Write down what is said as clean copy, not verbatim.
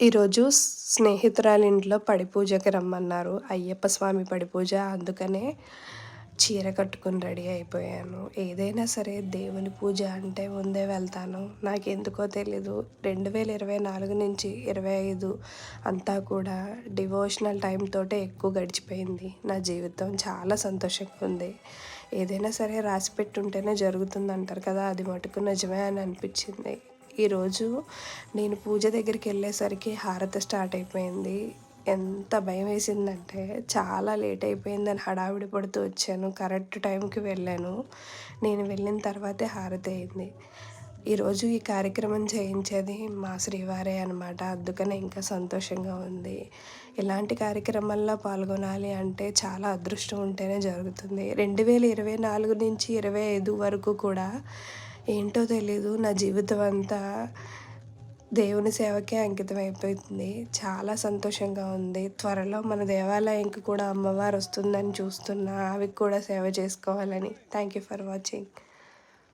ఈరోజు స్నేహితురాలి ఇంట్లో పడిపూజకి రమ్మన్నారు. అయ్యప్ప స్వామి పడిపూజ. అందుకనే చీర కట్టుకొని రెడీ అయిపోయాను. ఏదైనా సరే దేవుని పూజ అంటే ముందే వెళ్తాను. నాకెందుకో తెలీదు 2024 నుంచి 25 అంతా కూడా డివోషనల్ టైం తోటే ఎక్కువ గడిచిపోయింది. నా జీవితం చాలా సంతోషంగా ఉంది. ఏదైనా సరే రాసిపెట్టుంటేనే జరుగుతుందంటారు కదా! అది మటుకు నిజమే అని అనిపించింది. ఈరోజు నేను పూజ దగ్గరికెళ్ళేసరికి హారతి స్టార్ట్ అయిపోయింది. ఎంత భయమేసిందంటే చాలా లేట్ అయిపోయిందని హడావిడి పడుతూ వచ్చాను. కరెక్ట్ టైంకి వెళ్ళాను. నేను వెళ్ళిన తర్వాతే హారతి అయింది. ఈరోజు ఈ కార్యక్రమం చేయించేది మా శ్రీవారే అనమాట. అందుకనే ఇంకా సంతోషంగా ఉంది. ఇలాంటి కార్యక్రమాల్లో పాల్గొనాలి అంటే చాలా అదృష్టం ఉంటేనే జరుగుతుంది. 2024 నుంచి 25 వరకు కూడా ఏంటో తెలీదు నా జీవితం అంతా దేవుని సేవకే అంకితం అయిపోయింది. చాలా సంతోషంగా ఉంది. త్వరలో మన దేవాలయంకి కూడా అమ్మవారు వస్తుందని చూస్తున్నా. ఆమెకి కూడా సేవ చేసుకోవాలని. Thank you for watching.